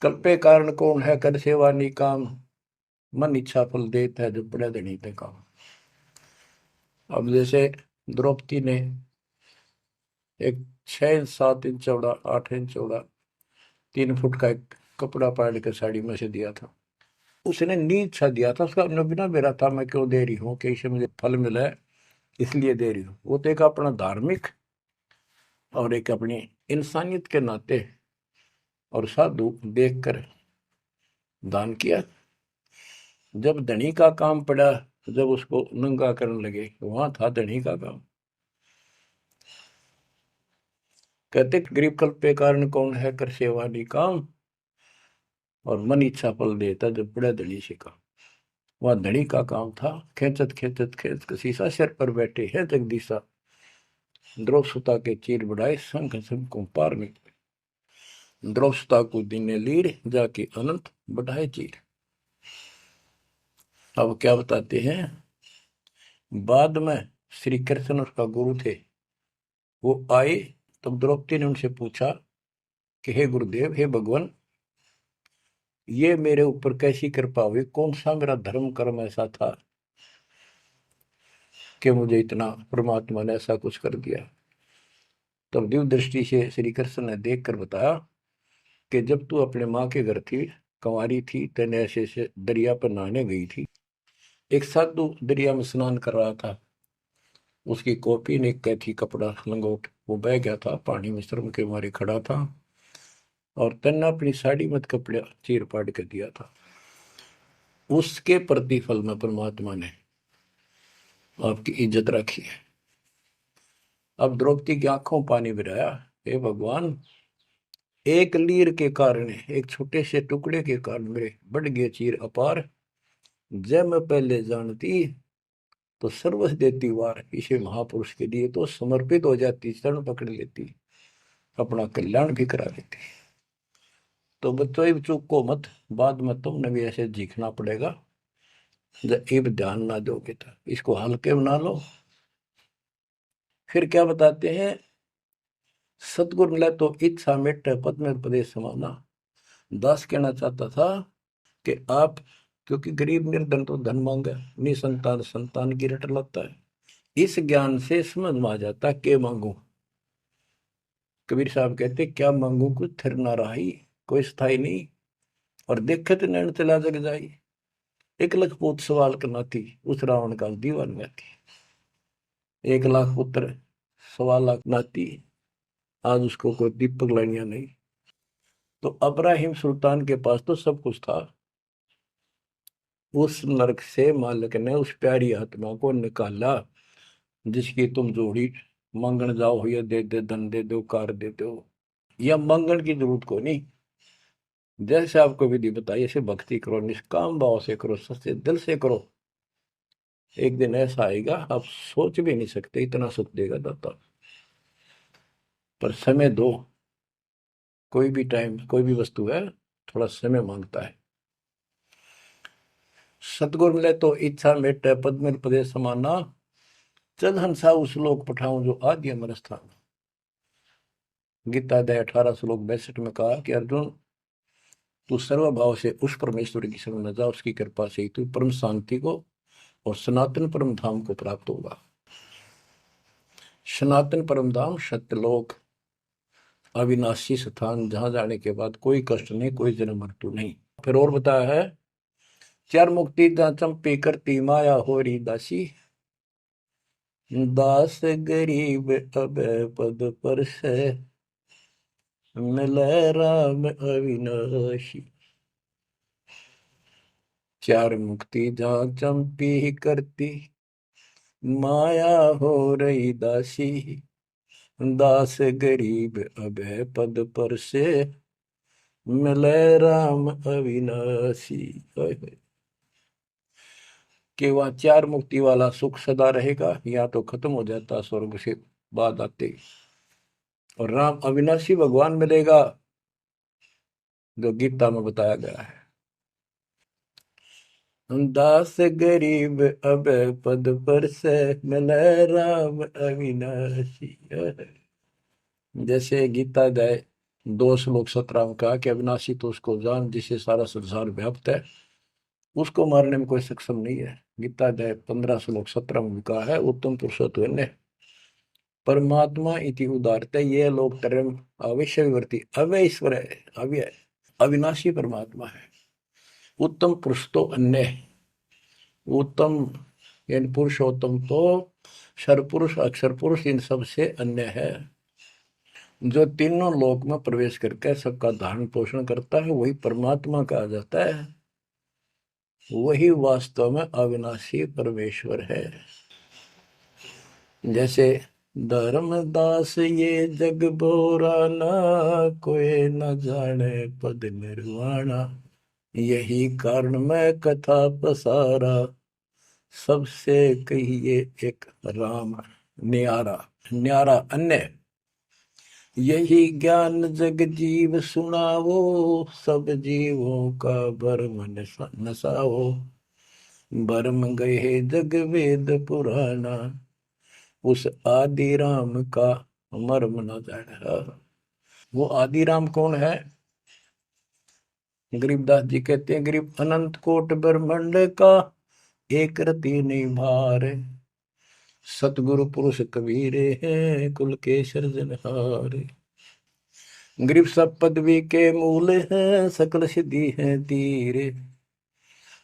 कल्पे कारण कौन है कर सेवा निकाम, मन इच्छा फल देता है जो पड़े धनी ते काम। अब जैसे द्रौपदी ने एक 6 इंच 7 इंच चौड़ा 8 इंच चौड़ा 3 फुट का एक कपड़ा पाड़ के साड़ी में से दिया था। उसने नी इच्छा दिया था, उसका अपना बिना मेरा था, मैं क्यों दे रही हूँ कि इससे मुझे फल मिला है इसलिए दे रही हूँ। वो तो एक अपना धार्मिक और एक अपनी इंसानियत के नाते और साधु देखकर दान किया। जब धनी का काम पड़ा, जब उसको नंगा करने लगे, वहां था धनी का काम। कहते गरीब कल्प पे कारण कौन है कर सेवा नी काम, और मन इच्छा फल देता जब पड़ा धनी से काम। वहां धनी का काम था। खेचत खेचत खेच कसीसा सिर पर बैठे हैं जगदीशा, द्रौव सुता के चीर बढ़ाए संग संग को पार निकले। द्रौव सुता को दीने लीर जाके अनंत बढ़ाए चीर। अब क्या बताते हैं, बाद में श्री कृष्ण उसका गुरु थे, वो आए। तब द्रौपदी ने उनसे पूछा कि हे गुरुदेव, हे भगवान, ये मेरे ऊपर कैसी कृपा हुई, कौन सा मेरा धर्म कर्म ऐसा था कि मुझे इतना परमात्मा ने ऐसा कुछ कर दिया। तब दिव्य दृष्टि से श्री कृष्ण ने देख कर बताया कि जब तू अपने माँ के घर थी, कंवारी थी, तेने ऐसे ऐसे दरिया पर नहाने गई थी। एक साधु दरिया में स्नान कर रहा था, उसकी कॉपी ने कैथी कपड़ा लंगोट वो बह गया था, पानी में शर्म के मारे खड़ा था, और तन्ने अपनी साड़ी में कपड़ा चीर पाड़ के दिया था। उसके प्रतिफल में परमात्मा ने आपकी इज्जत रखी है। अब द्रौपदी की आंखों पानी गिराया, हे भगवान, एक लीर के कारण, एक छोटे से टुकड़े के कारण मेरे बढ़ गए चीर अपार। जय मैं पहले जानती तो सर्वस्व देती वार, इसे महापुरुष के लिए तो समर्पित हो जाती, शरण पकड़ लेती, अपना कल्याण भी करा लेती। तो बच्चों चूक को मत, बाद में तुमने भी ऐसे जीखना पड़ेगा। जब ध्यान ना दोगे तो इसको हल्के बना लो। फिर क्या बताते हैं, सतगुरु मिला तो इच्छा मिट पद में प्रदेश समाना। दास कहना चाहता था कि आप, क्योंकि गरीब निर्धन तो धन मांगे, निसंतान संतान की रट लगता है। इस ज्ञान से समझ में आ जाता के मांगू। कबीर साहब कहते क्या मांगू कुछ थिर ना रही, कोई स्थाई नहीं, और देखे तो नैन चला जग जाई। एक लख पूत सवाल करना थी, उस रावण का दीवान में थी। 1 लाख पुत्र 1.25 लाख नाती, आज उसको कोई दीपक लाइनिया नहीं। तो अब्राहिम सुल्तान के पास तो सब कुछ था। उस नरक से मालिक ने उस प्यारी आत्मा को निकाला, जिसकी तुम जोड़ी मांगण जाओ, या दे दे धन दे दो कार दे दो, या मांगण की जरूरत को नहीं। जैसे आपको विधि बताई ऐसे भक्ति करो, निष्काम भाव से करो, सच्चे दिल से करो। एक दिन ऐसा आएगा आप सोच भी नहीं सकते, इतना सुख देगा दाता। पर समय दो। कोई भी टाइम, कोई भी वस्तु है, थोड़ा समय मांगता है। सतगुरु मिले तो इच्छा मेटे पद में प्रदेश समाना। चल हंसा उस लोक पठाऊं जो आदि अमर स्थान। गीता अध्याय 18 श्लोक 62 में कहा कि अर्जुन, तू सर्वभाव से उस परमेश्वर की शरण में जा, उसकी कृपा से ही तू परम शांति को और सनातन परम धाम को प्राप्त होगा। सनातन परम धाम सत्यलोक, अविनाशी स्थान, जहां जाने के बाद कोई कष्ट नहीं, कोई जन्म मृत्यु नहीं। फिर और बताया है, चार मुक्ति चंपी करती माया होरी दासी। दास गरीब अब पद पर से मिले राम अविनाशी। चार मुक्ति जहां चंपी करती माया हो रही दासी। दास गरीब अब पद पर से मिले राम अविनाशी। कि वह चार मुक्ति वाला सुख सदा रहेगा, या तो खत्म हो जाता स्वर्ग से बाद आते, और राम अविनाशी भगवान मिलेगा, जो गीता में बताया गया है। दास गरीब अब पद पर से मिले राम अविनाशी। जैसे गीता अध्याय 2 श्लोक 17 में कहा कि अविनाशी तो उसको जान जिससे सारा संसार व्याप्त है, उसको मारने में कोई सक्षम नहीं है। गीता अध्याय 15 श्लोक 17 में भी कहा है उत्तम पुरुषोत्तम परमात्मा इति उदारते ये लोग तरम अवश्यवर्ती अव्यय ईश्वर है, अव्यय अविनाशी परमात्मा है। उत्तम पुरुष तो अन्य है, उत्तम यानी पुरुषोत्तम तो सर्वपुरुष अक्षर पुरुष इन सब से अन्य है। जो तीनों लोक में प्रवेश करके सबका धारण पोषण करता है वही परमात्मा कहा जाता है, वही वास्तव में अविनाशी परमेश्वर है। जैसे धर्मदास ये जग बोरा ना कोई न जाने पद निर्वाणा, यही कारण मैं कथा पसारा सबसे कहिए एक राम न्यारा। न्यारा अन्य यही ज्ञान जग जीव सुनावो, सब जीवों का भरम नसाओ, भरम गए जग वेद पुराना, उस आदि राम का मर्म न जाना। वो आदि राम कौन है? गरीबदास जी कहते हैं गरीब अनंत कोट ब्रह्मांड का एक रति नहीं भार, सतगुरु पुरुष कबीरे हैं कुल के सृजनहार। गरीब सब पदवी के मूल हैं सकल सिद्धि है तीरे,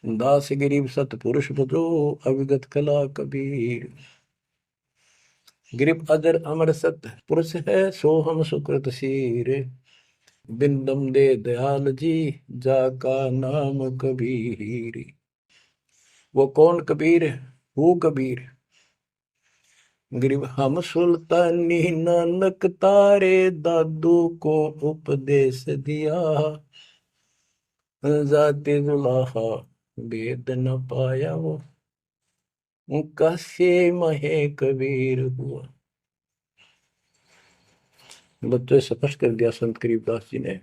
दास गरीब सतपुरुष बजो अविगत कला कबीर। गरीब अजर अमर सत पुरुष है सो हम सुकृत शीर, बिंदम दे दयाल जी जाका नाम कबीर। वो कौन कबीर? वो कबीर गरीब हम सुल्तानी नानक तारे दादू को उपदेश दिया, जाते जुलाहा वेद न पाया वो कैसे महे कबीर हुआ। बच्चों स्पष्ट कर दिया संत गरीबदास जी ने,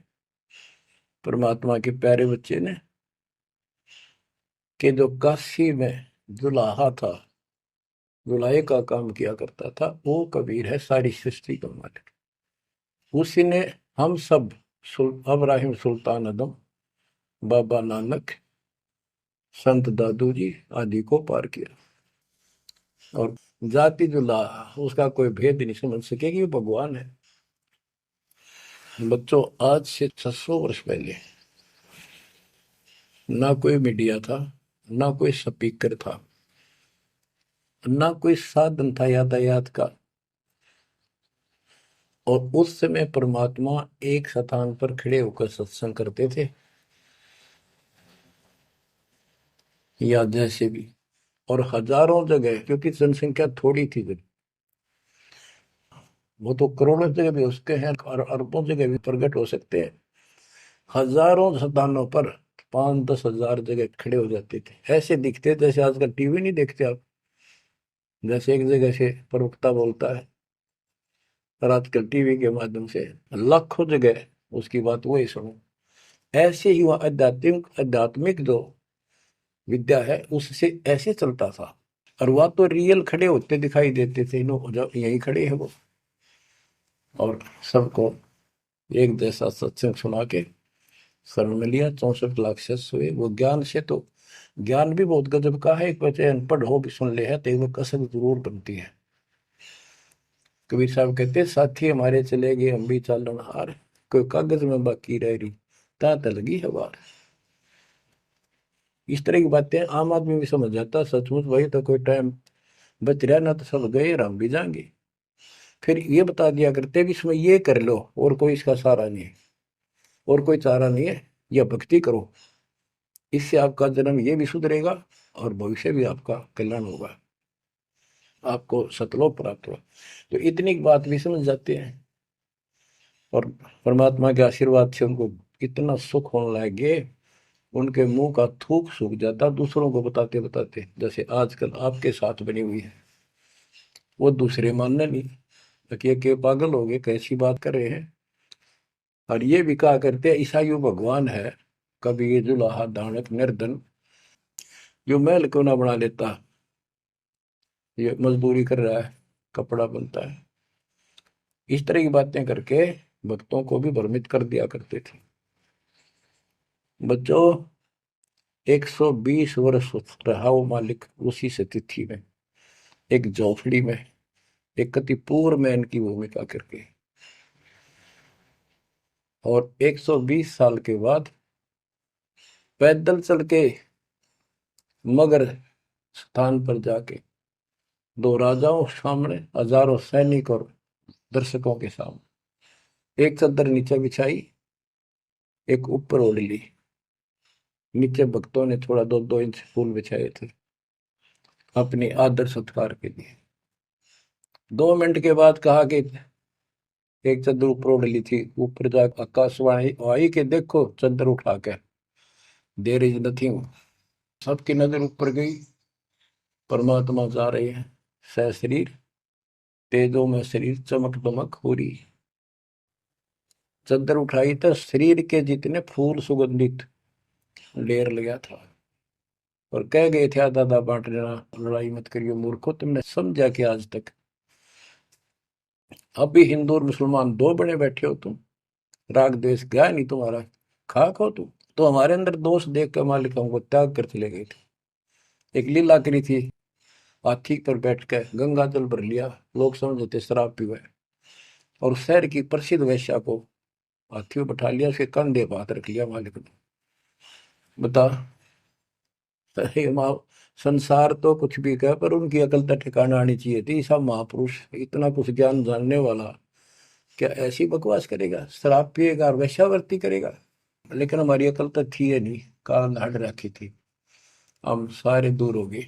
परमात्मा के प्यारे बच्चे ने, कि जो काशी में जुलाहा था, जुलाहे का काम किया करता था, वो कबीर है सारी सृष्टि का मालिक। उसी ने हम सब अब्राहिम सुल्तान आदम, बाबा नानक, संत दादू जी आदि को पार किया। और जाति जुलाहा उसका कोई भेद नहीं समझ सके कि वो भगवान है। बच्चों आज से 600 वर्ष पहले ना कोई मीडिया था, ना कोई स्पीकर था, ना कोई साधन था यातायात का, और उस समय परमात्मा एक स्थान पर खड़े होकर सत्संग करते थे, या जैसे भी, और हजारों जगह, क्योंकि जनसंख्या थोड़ी थी जब, वो तो करोड़ों जगह भी हो सकते हैं और अरबों जगह भी प्रकट हो सकते हैं। हजारों स्थानों पर 5-10 हजार जगह खड़े हो जाते थे, ऐसे दिखते जैसे आजकल टीवी नहीं देखते आप, जैसे एक जगह से प्रवक्ता बोलता है और आजकल टीवी के माध्यम से लाखों जगह उसकी बात वही सुनो। ऐसे ही वह आध्यात्मिक आध्यात्मिक जो विद्या है उससे ऐसे चलता था, और वह तो रियल खड़े होते दिखाई देते थे, यही खड़े हैं वो, और सबको एक जैसा सत्संग सुना के शरण में लिया। 64 लाख शिष्य हुए। वो ज्ञान से तो ज्ञान भी बहुत गजब का है, एक बच्चे अनपढ़ हो भी सुन ले है तो वो कसक जरूर बनती है। कबीर साहब कहते साथी हमारे चले गए हम भी चालन हार, कोई कागज में बाकी रह रही ता लगी है बार। इस तरह की बातें आम आदमी भी समझ जाता, सचमुच वही तो कोई टाइम बच रहा ना, तो सब गए और हम भी जाएंगे। फिर ये बता दिया करते कि इसमें ये कर लो और कोई इसका सहारा नहीं है, और कोई चारा नहीं है, यह भक्ति करो, इससे आपका जन्म ये भी सुधरेगा और भविष्य भी आपका कल्याण होगा, आपको सतलोक प्राप्त होगा। तो इतनी बात भी समझ जाते हैं, और परमात्मा के आशीर्वाद से उनको इतना सुख होने लगे, उनके मुंह का थूक सूख जाता दूसरों को बताते बताते, जैसे आजकल आपके साथ बनी हुई है। वो दूसरे मानने नहीं कि पागल हो गए, कैसी बात कर रहे हैं। और ये भी कहा करते ईसाई भगवान है, कभी जुलाहा दानक निर्धन, जो महल क्यों ना बना लेता, ये मजदूरी कर रहा है, कपड़ा बनता है, इस तरह की बातें करके भक्तों को भी भ्रमित कर दिया करते थे। बच्चों, 120 वर्ष रहा वो मालिक उसी से तिथि में, एक झोपड़ी में, एक कति पूर्व मैन की भूमिका करके। और 120 साल के बाद पैदल चल के मगर स्थान पर जाके, दो राजाओं सामने, हजारों सैनिक और दर्शकों के सामने, एक चादर नीचे बिछाई, एक ऊपर ओढ़ ली। नीचे भक्तों ने थोड़ा 2-2 इंच फूल बिछाए थे अपने आदर सत्कार के लिए। 2 मिनट के बाद कहा कि एक चादर ऊपर ओढ़ ली थी, ऊपर जाकर आकाशवाणी आई कि देखो चादर उठा के, देर इज नथिंग। सबकी नजर ऊपर गई। परमात्मा जा रहे हैं सशरीर, तेजो में शरीर चमक दमक हो रही। चादर उठाई तो शरीर के जितने फूल सुगंधित ढेर लगा था। और कह गए थे आधा आधा बांट लेना, लड़ाई मत करियो मूर्खो, तुमने समझा कि आज तक अभी हिंदू और मुसलमान दो बने बैठे हो तुम, राग द्वेष गया नहीं तुम्हारा, खाक हो तुम। तो हमारे अंदर दोष देख कर मालिक हमको त्याग कर चले गए थे। एक लीला करी थी, हाथी पर बैठ कर गंगा जल भर लिया, लोग समझते शराब पीवे, और शहर की प्रसिद्ध वैश्या को हाथी में बैठा लिया, उसके कंधे पर हाथ रख लिया मालिक ने। बता, अरे माँ, संसार तो कुछ भी कहे पर उनकी अकल तो ठिकाना आनी चाहिए थी। सब महापुरुष, इतना कुछ ज्ञान जानने वाला, क्या ऐसी बकवास करेगा, शराब पिएगा और वेश्यावृत्ति करेगा। लेकिन हमारी अकल तो थी है नहीं, कान हट रखी थी, हम सारे दूर हो गए।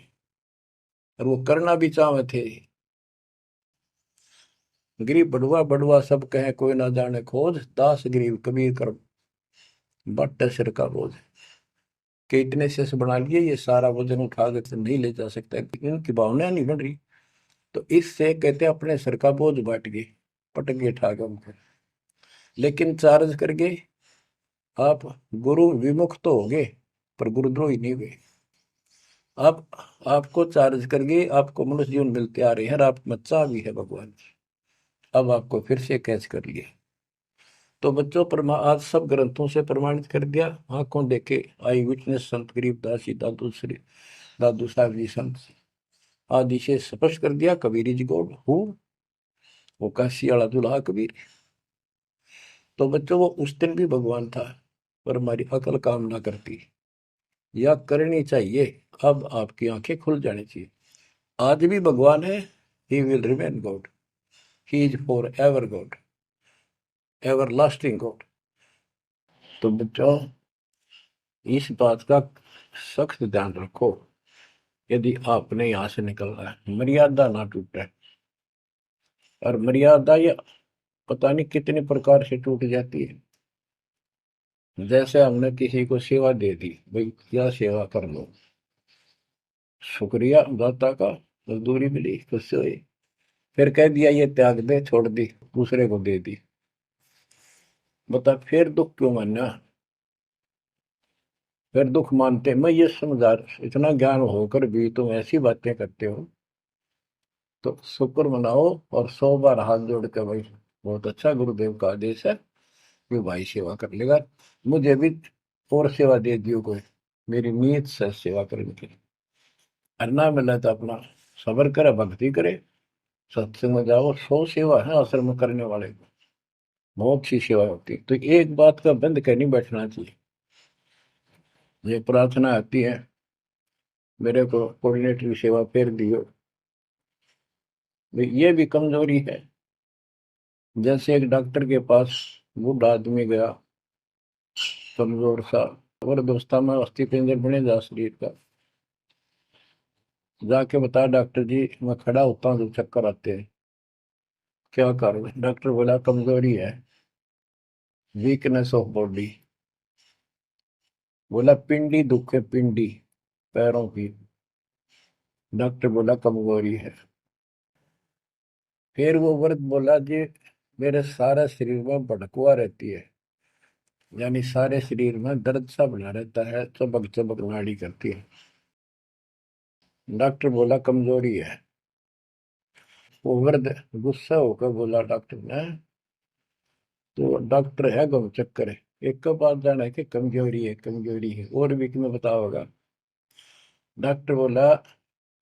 और वो करना भी चाहे थे। गरीब बड़ुआ बड़ुआ सब कहे कोई ना जाने खोज, दास गरीब कबीर कर बट सिर का बोझ। कि इतने से बना लिए, ये सारा वजन उठा कर तो नहीं ले जा सकता, इनकी भावना नहीं बन रही। तो इससे कहते अपने सर का बोझ बांट गए, पटक गए ठा के उनको। लेकिन चार्ज करके आप गुरु विमुख तो हो गए, पर गुरुद्रोही नहीं हुए। आप आपको चार्ज करके आपको मनुष्य जीवन मिलते आ रहे हैं, और आप में चाह भी है भगवान। अब आपको फिर से कैच कर लिया। तो बच्चों, आज सब ग्रंथों से प्रमाणित कर दिया, आंखों देखे आई विटनेस संत गरीबदास जी, दादू श्री दादू साहब जी संत आदि से स्पष्ट कर दिया, कबीर इज गॉड हु, वो काशी वाला दुल्हा कबीर। तो बच्चों, वो उस दिन भी भगवान था, पर हमारी अकल काम ना करती, या करनी चाहिए। अब आपकी आंखें खुल जानी चाहिए। आज भी भगवान है, he will remain God, he is for ever God, ever lasting God. तो बच्चों, इस बात का सख्त ध्यान रखो, यदि आपने यहां से निकलना है, मर्यादा ना टूटे। और मर्यादा ये पता नहीं कितने प्रकार से टूट जाती है। जैसे हमने किसी को सेवा दे दी, भाई क्या सेवा कर लो, शुक्रिया दाता का, मजदूरी मिली खुश हुई, फिर कह दिया ये त्याग दे, छोड़ दी, दूसरे को दे दी। बता फिर दुख क्यों मानना, फिर दुख मानते। मैं ये समझा, इतना ज्ञान होकर भी तुम ऐसी बातें करते हो, तो शुक्र मनाओ और 100 बार हाथ जोड़ के, भाई बहुत अच्छा, गुरुदेव का आदेश है कि भाई सेवा कर लेगा, मुझे भी और सेवा दे दियो कोई, मेरी नीयत से सेवा करने की। अन्ना मिला तो अपना सबर करे, भक्ति करे, सत्संग में जाओ। 100 सेवा है आश्रम में करने वाले को, बहुत सी सेवा होती है। तो एक बात का बंद कर नहीं बैठना चाहिए। ये प्रार्थना आती है, मेरे को कोऑर्डिनेटर सेवा फेर दियो, ये भी कमजोरी है। जैसे एक डॉक्टर के पास बूढ़ा आदमी गया, कमजोर सा, जबरदस्ता में अस्थि पिंजर बने जा शरीर का, जाके बता डॉक्टर जी मैं खड़ा होता हूँ तो चक्कर आते हैं, क्या कारण है? डॉक्टर बोला कमजोरी है, वीकनेस ऑफ बॉडी। बोला पिंडी दुख है, पिंडी पैरों की। डॉक्टर बोला कमजोरी है। फिर वो वर्द बोला जी मेरे सारा शरीर में भड़कुआ रहती है, यानी सारे शरीर में दर्द सा बना रहता है, चबक चबक नाड़ी करती है। डॉक्टर बोला कमजोरी है। वो वर्द गुस्सा होकर बोला डॉक्टर ने, तो डॉक्टर है गम चक्कर है, एक का बात जाना है कि कमजोरी है कमजोरी है, और भी तुम्हें बताओगा। डॉक्टर बोला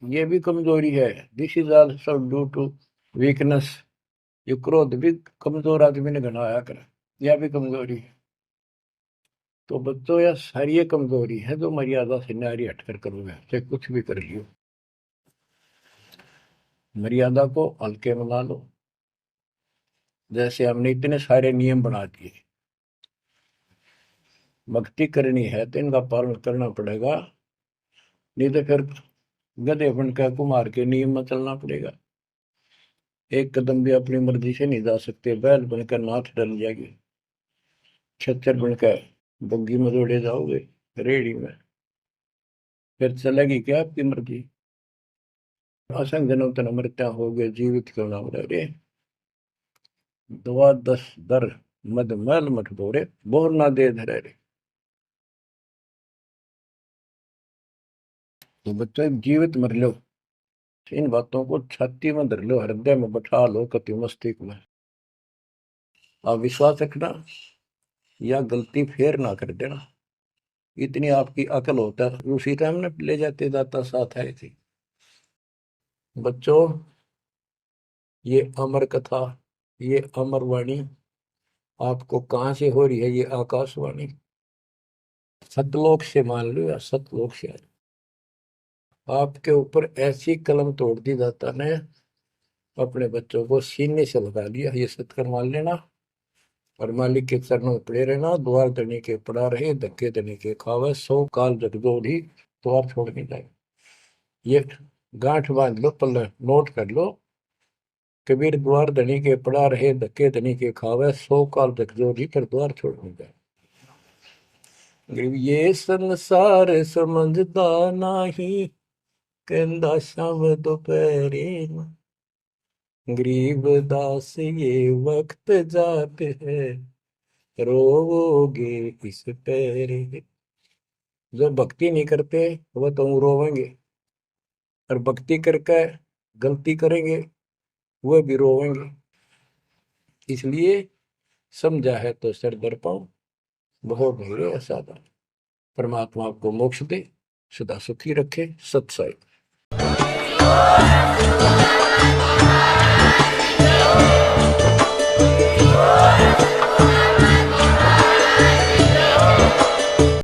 ये भी कमजोरी है, this is also due to weakness. ये क्रोध भी कमजोर आदमी ने घना आया कर, यह भी कमजोरी है। तो बच्चों यह सारी ये कमजोरी है जो मर्यादा से नारी हटकर करोगे, चाहे कुछ भी कर लियो। मर्यादा को हल्के में ला लो। जैसे हमने इतने सारे नियम बना दिए, भक्ति करनी है तो इनका पालन करना पड़ेगा, नहीं तो फिर गधे बनकर कुमार के नियम में चलना पड़ेगा। एक कदम भी अपनी मर्जी से नहीं जा सकते, बैल बनकर नाथ डल जाएगी, छच्चर बनकर बग्गी में दौड़े जाओगे रेडी में, फिर चलेगी क्या आपकी मर्जी। असंग जन्म तन मृत्या हो गए, जीवित क्यों ना मरे रे। दुआ दस दर मद मैल मठ बोरे, बोर ना दे धरे रे। तो बच्चों जीवित मर लो, इन बातों को छाती में धर लो, हृदय में बैठा लो, कति मस्तिष्क में। आप विश्वास रखना, या गलती फेर ना कर देना। इतनी आपकी अकल होता है, उसी टाइम ने ले जाते दाता साथ आए थे। बच्चों ये अमर कथा, ये अमर वाणी आपको कहां से हो रही है, ये आकाशवाणी सतलोक से, मान लो या सतलोक से। आपके ऊपर ऐसी कलम तोड़ दी दाता ने, अपने बच्चों को सीने से लगा लिया, ये सत्कर मान लेना। और मालिक के चरणों में पड़े रहना, द्वार धनी के पड़ा रहे, धक्के धनी के खावे, सौ काल जगदोधी द्वार छोड़ नहीं जाए। ये गांठ बांध लो, पल्ले नोट कर लो। कबीर द्वार धनी के पड़ा रहे, धक्के धनी के खावे, सौ काल जगदोधी पर द्वार छोड़ नहीं जाए। ये संसार समझदा नाही, कहंदा शाम दोपहरे, गरीब दास ये वक्त जाते है, रोओगे इस पैरे। जो भक्ति नहीं करते वो तो रोवेंगे, और भक्ति करके गलती करेंगे वो भी रोवेंगे। इसलिए समझा है तो सर दर पाओ, बहुत भीड़े असाधारण। परमात्मा आपको मोक्ष दे, सदा सुखी रखे। सत्संग।